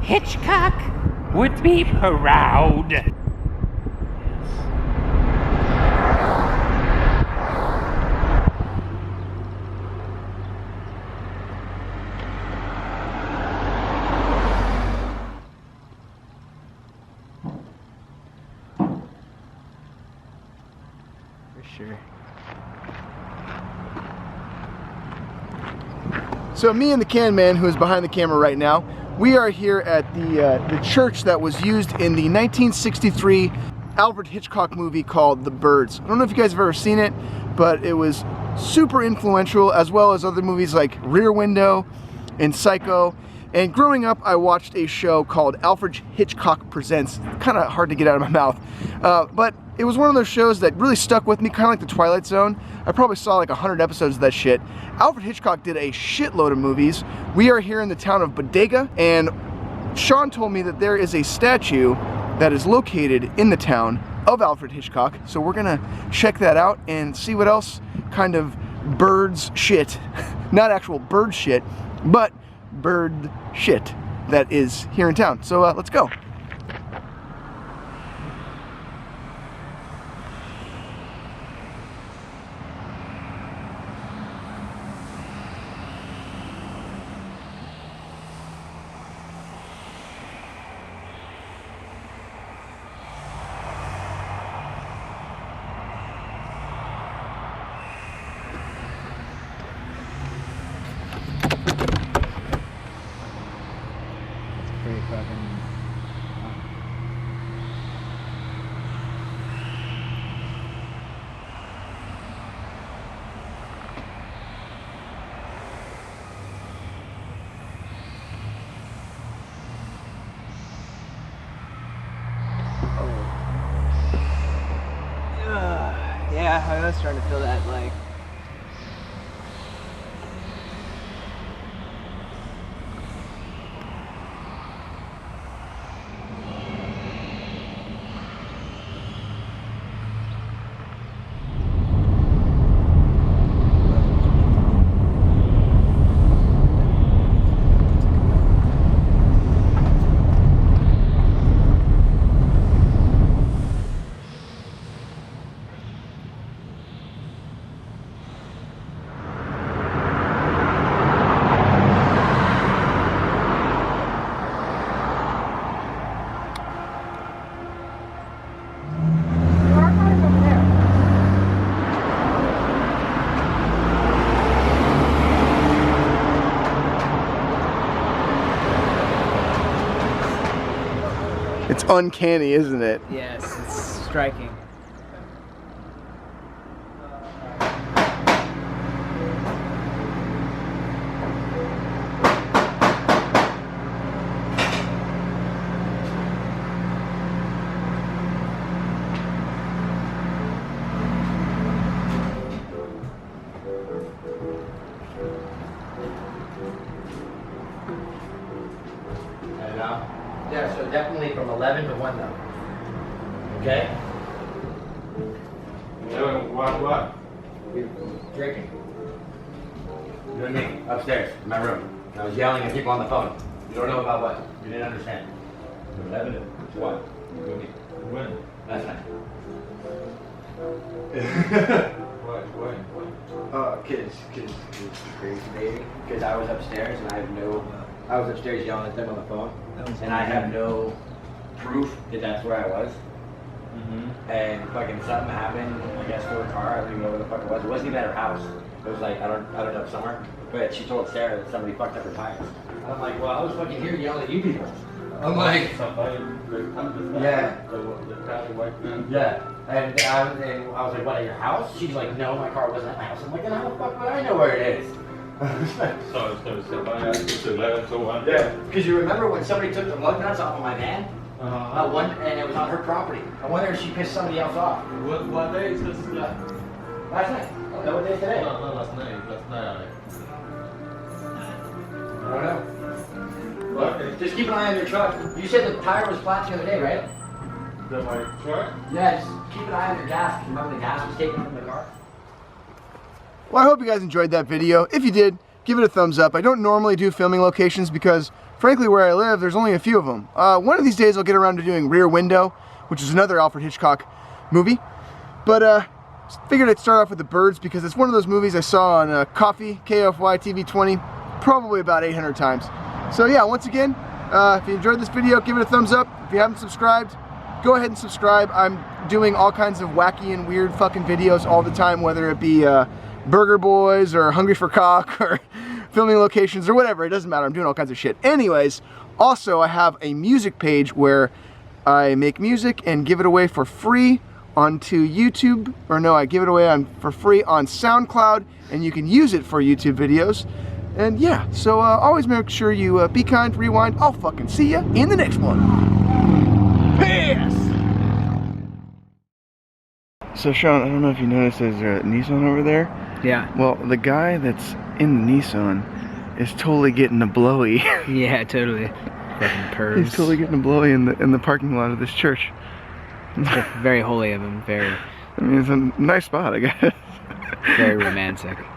Hitchcock would be proud. Sure. So me and the can man, who is behind the camera right now, we are here at the church that was used in the 1963 Alfred Hitchcock movie called The Birds. I don't know if you guys have ever seen it, but it was super influential, as well as other movies like Rear Window and Psycho. And growing up, I watched a show called Alfred Hitchcock Presents. Kind of hard to get out of my mouth, but it was one of those shows that really stuck with me, kind of like The Twilight Zone. I probably saw like 100 episodes of that shit. Alfred Hitchcock did a shitload of movies. We are here in the town of Bodega, and Sean told me that there is a statue that is located in the town of Alfred Hitchcock. So we're gonna check that out and see what else kind of birds shit, not actual bird shit, but bird shit that is here in town. So let's go. Yeah, I was starting to feel that, like... It's uncanny, isn't it? Yes, it's striking. Yeah, so definitely from 11 to 1 though. Okay? Doing what? We're drinking. You and me, upstairs, in my room. I was yelling at people on the phone. You don't know about what? You didn't understand. From 11 to 1. You and me. When? Last night. What? Kids, crazy baby. Because I was upstairs and I was upstairs yelling at them on the phone. And I have no proof that that's where I was. And fucking something happened, I guess, to her car. I don't even know where the fuck it was. It wasn't even at her house. It was like, I don't know, somewhere. But she told Sarah that somebody fucked up her tires. And I'm like, well, I was fucking here yelling at you people. I'm like, yeah. The tiny white man? Yeah. And I was like, what, at your house? She's like, no, my car wasn't at my house. I'm like, then how the fuck would I know where it is? So it's 11 to 1? Yeah. Because you remember when somebody took the lug nuts off of my van? And it was on her property. I wonder if she pissed somebody else off. What day is this? Last night. What day is today? No, last night. Last night. I don't know. Look, just keep an eye on your truck. You said the tire was flat the other day, right? My truck? Yeah, just keep an eye on your gas. Remember the gas was taken from the car? Well, I hope you guys enjoyed that video. If you did, give it a thumbs up. I don't normally do filming locations because, frankly, where I live, there's only a few of them. One of these days I'll get around to doing Rear Window, which is another Alfred Hitchcock movie. But figured I'd start off with The Birds because it's one of those movies I saw on Coffee, KFY TV 20, probably about 800 times. So yeah, once again, if you enjoyed this video, give it a thumbs up. If you haven't subscribed, go ahead and subscribe. I'm doing all kinds of wacky and weird fucking videos all the time, whether it be Burger Boys or Hungry for Cock or filming locations or whatever. It doesn't matter. I'm doing all kinds of shit. Anyways, also I have a music page where I make music and give it away for free onto YouTube, or no, I give it away for free on SoundCloud, and you can use it for YouTube videos. And yeah, so always make sure you be kind, rewind. I'll fucking see ya in the next one. Peace! So Sean, I don't know if you noticed there's a Nissan over there. Yeah. Well, the guy that's in the Nissan is totally getting a blowy. Yeah, totally. Fucking pervs. He's totally getting a blowy in the parking lot of this church. It's very holy of him. Very. I mean, it's a nice spot, I guess. Very romantic.